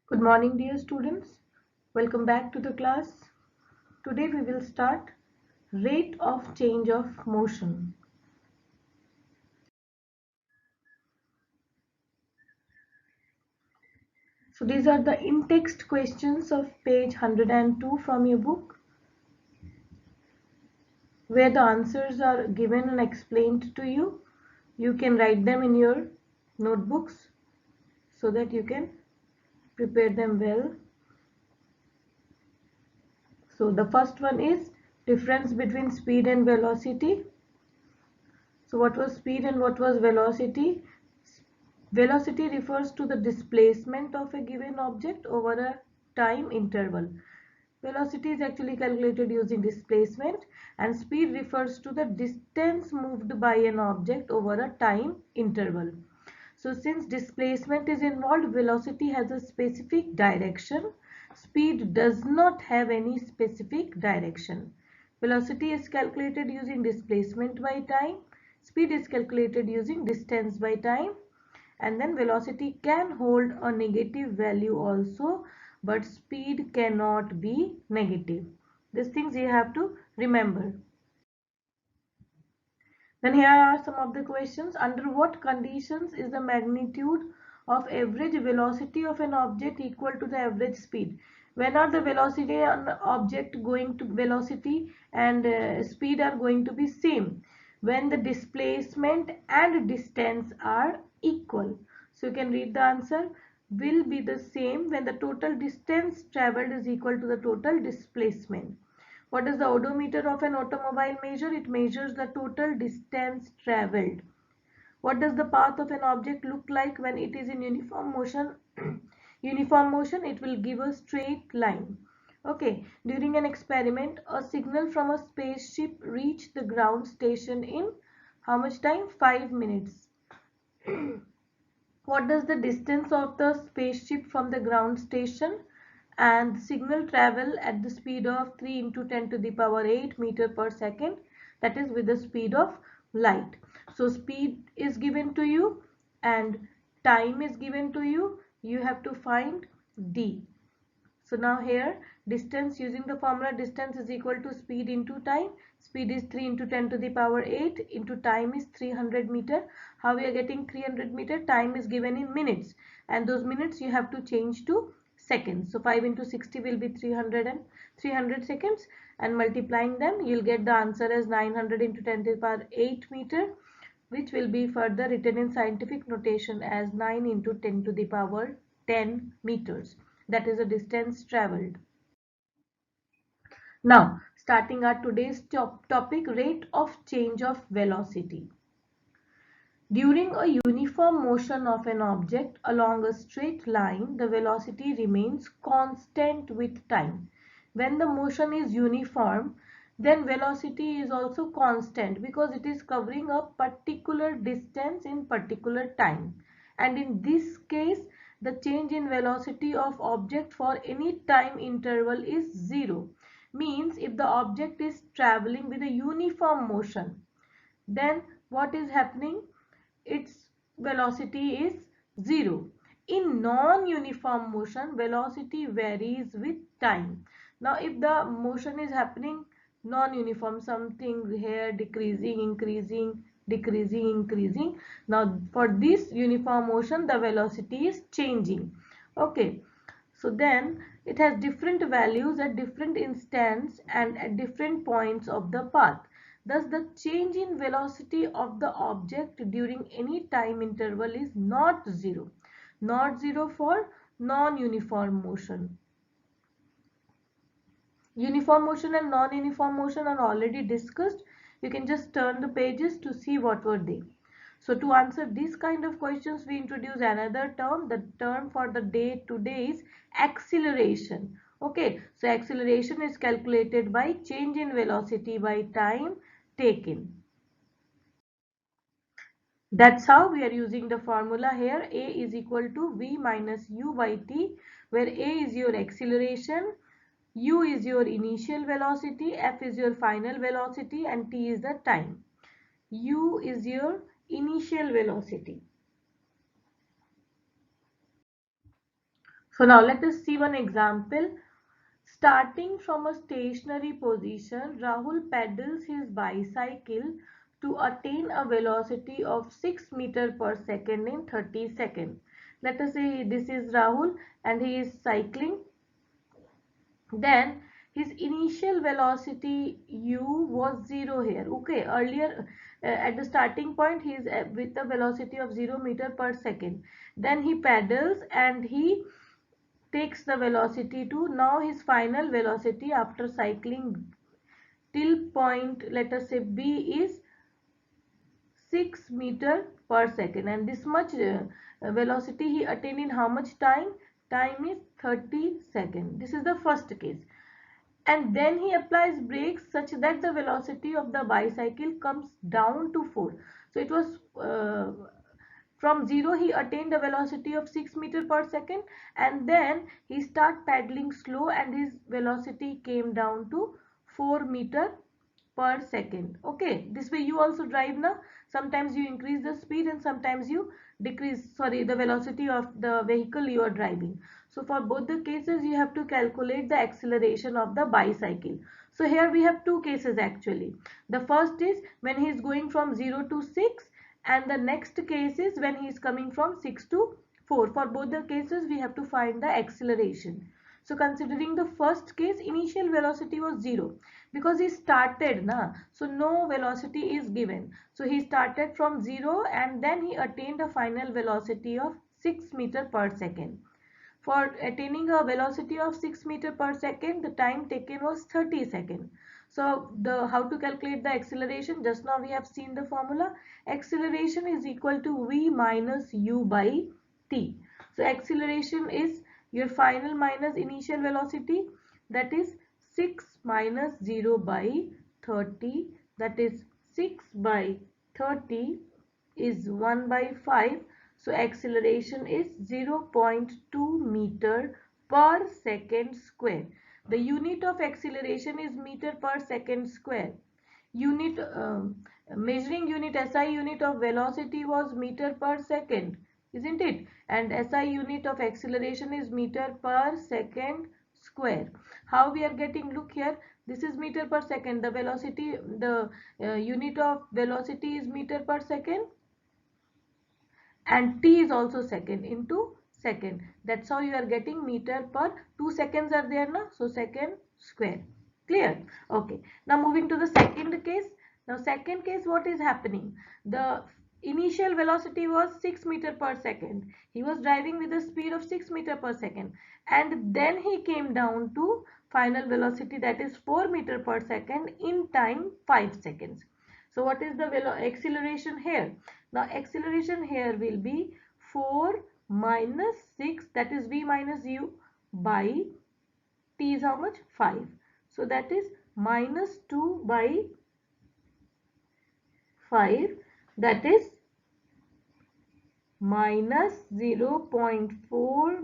Good morning, dear students. Welcome back to the class. Today we will start rate of change of motion. So these are the in-text questions of page 102 from your book, where the answers are given and explained to you. You can write them in your notebooks so that you can prepare them well. So the first one is difference between speed and velocity. So what was speed and what was velocity? Velocity refers to the displacement of a given object over a time interval. Velocity is actually calculated using displacement, and speed refers to the distance moved by an object over a time interval. So since displacement is involved, velocity has a specific direction. Speed does not have any specific direction. Velocity is calculated using displacement by time. Speed is calculated using distance by time. And then velocity can hold a negative value also, but speed cannot be negative. These things you have to remember. Then here are some of the questions. Under what conditions is the magnitude of average velocity of an object equal to the average speed? When are the velocity and object going to velocity and speed are going to be same? When the displacement and distance are equal. So you can read the answer. Will be the same when the total distance traveled is equal to the total displacement. What does the odometer of an automobile measure? It measures the total distance traveled. What does the path of an object look like when it is in uniform motion? Uniform motion, it will give a straight line. Okay, during an experiment, a signal from a spaceship reached the ground station in how much time? 5 minutes. What does the distance of the spaceship from the ground station and signal travel at the speed of 3 into 10 to the power 8 meter per second, that is with the speed of light. So speed is given to you and time is given to you. You have to find D. So now here distance, using the formula, distance is equal to speed into time. Speed is 3 into 10 to the power 8 into time is 300 meter. How we are getting 300 meter? Time is given in minutes, and those minutes you have to change to seconds. So 5 into 60 will be 300 seconds, and multiplying them you'll get the answer as 900 into 10 to the power 8 meter, which will be further written in scientific notation as 9 into 10 to the power 10 meters. That is the distance traveled. Now, starting our today's topic, rate of change of velocity. During a uniform motion of an object along a straight line, the velocity remains constant with time. When the motion is uniform, then velocity is also constant because it is covering a particular distance in particular time. And in this case, the change in velocity of object for any time interval is zero. Means if the object is traveling with a uniform motion, then what is happening? Its velocity is zero. In non-uniform motion, velocity varies with time. Now if the motion is happening non-uniform, something here decreasing, increasing, decreasing, increasing, now for this uniform motion the velocity is changing. Okay, so then it has different values at different instants and at different points of the path. Thus, the change in velocity of the object during any time interval is not zero. Not zero for non-uniform motion. Uniform motion and non-uniform motion are already discussed. You can just turn the pages to see what were they. So to answer these kind of questions, we introduce another term. The term for the day today is acceleration. Okay, so acceleration is calculated by change in velocity by time taken. That's how we are using the formula here. A is equal to V minus U by T, where A is your acceleration, U is your initial velocity, F is your final velocity, and T is the time. U is your initial velocity. So now let us see one example. Starting from a stationary position, Rahul pedals his bicycle to attain a velocity of 6 meters per second in 30 seconds. Let us say this is Rahul and he is cycling. Then his initial velocity u was 0 here. Okay, earlier at the starting point he is with a velocity of 0 meter per second. Then he pedals and he takes the velocity to now his final velocity after cycling till point, let us say B, is 6 meter per second, and this much velocity he attained in how much time? Time is 30 seconds. This is the first case. And then he applies brakes such that the velocity of the bicycle comes down to 4. So it was from 0 he attained a velocity of 6 meter per second, and then he start pedaling slow and his velocity came down to 4 meter per second. Okay, this way you also drive now. Sometimes you increase the speed and sometimes you decrease, sorry, the velocity of the vehicle you are driving. So for both the cases you have to calculate the acceleration of the bicycle. So here we have two cases actually. The first is when he is going from 0 to 6, and the next case is when he is coming from 6 to 4. For both the cases we have to find the acceleration. So considering the first case, initial velocity was 0 because he started na, so no velocity is given. So he started from 0 and then he attained a final velocity of 6 meter per second. For attaining a velocity of 6 meter per second, the time taken was 30 seconds. So the how to calculate the acceleration? Just now we have seen the formula. Acceleration is equal to v minus u by t. So acceleration is your final minus initial velocity, that is 6 minus 0 by 30, that is 6 by 30 is 1 by 5. So acceleration is 0.2 meter per second square. The unit of acceleration is meter per second square. Unit measuring unit, SI unit of velocity was meter per second, isn't it? And SI unit of acceleration is meter per second square. How we are getting? Look here. This is meter per second. The velocity, the unit of velocity is meter per second, and t is also second into second. That's how you are getting meter per 2 seconds are there now, so second square. Clear? Okay, now moving to the second case. Now second case, what is happening? The initial velocity was 6 meter per second. He was driving with a speed of 6 meter per second, and then he came down to final velocity, that is 4 meter per second in time 5 seconds. So what is the acceleration here? Now acceleration here will be 4 minus 6, that is v minus u, by t is how much? 5. So that is minus 2 by 5, that is minus 0.4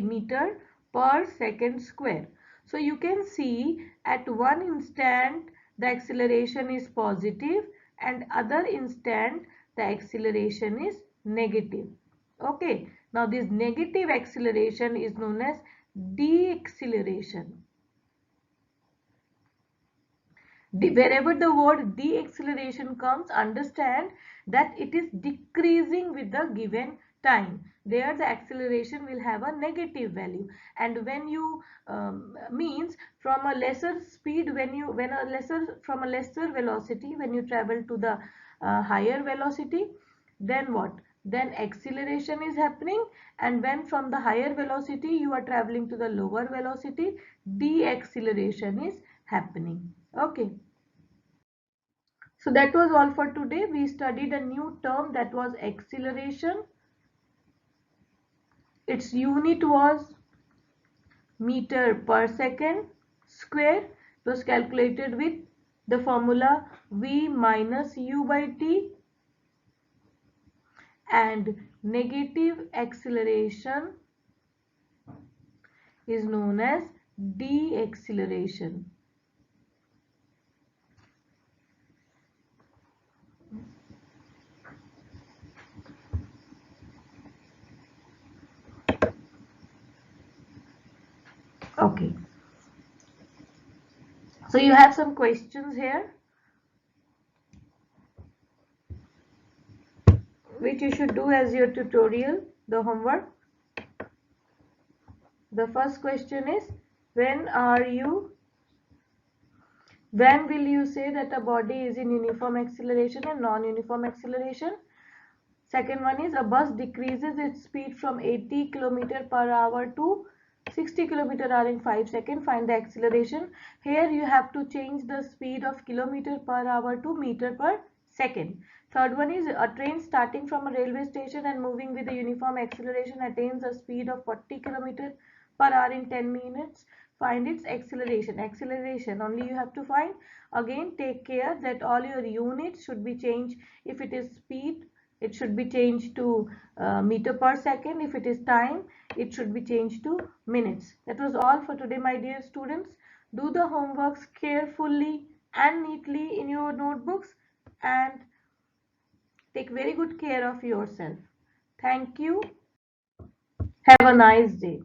meter per second square. So you can see at one instant the acceleration is positive and other instant the acceleration is negative. Okay, now this negative acceleration is known as deceleration. Wherever the word deceleration comes, understand that it is decreasing with the given time. There the acceleration will have a negative value, and when you means from a lesser speed, from a lesser velocity, when you travel to the higher velocity, then what? Then acceleration is happening, and when from the higher velocity you are traveling to the lower velocity, deceleration is happening. Okay. So that was all for today. We studied a new term, that was acceleration. Its unit was meter per second square. It was calculated with the formula v minus u by t, and negative acceleration is known as deceleration. Okay. So you have some questions here which you should do as your tutorial, the homework. The first question is, when will you say that a body is in uniform acceleration and non-uniform acceleration? Second one is, a bus decreases its speed from 80 km per hour to 60 km per hour in 5 seconds. Find the acceleration. Here you have to change the speed of kilometer per hour to meter per second. Third one is, a train starting from a railway station and moving with a uniform acceleration attains a speed of 40 km per hour in 10 minutes. Find its acceleration. Acceleration only you have to find. Again, take care that all your units should be changed. If it is speed, it should be changed to meter per second. If it is time, it should be changed to minutes. That was all for today, my dear students. Do the homeworks carefully and neatly in your notebooks and take very good care of yourself. Thank you. Have a nice day.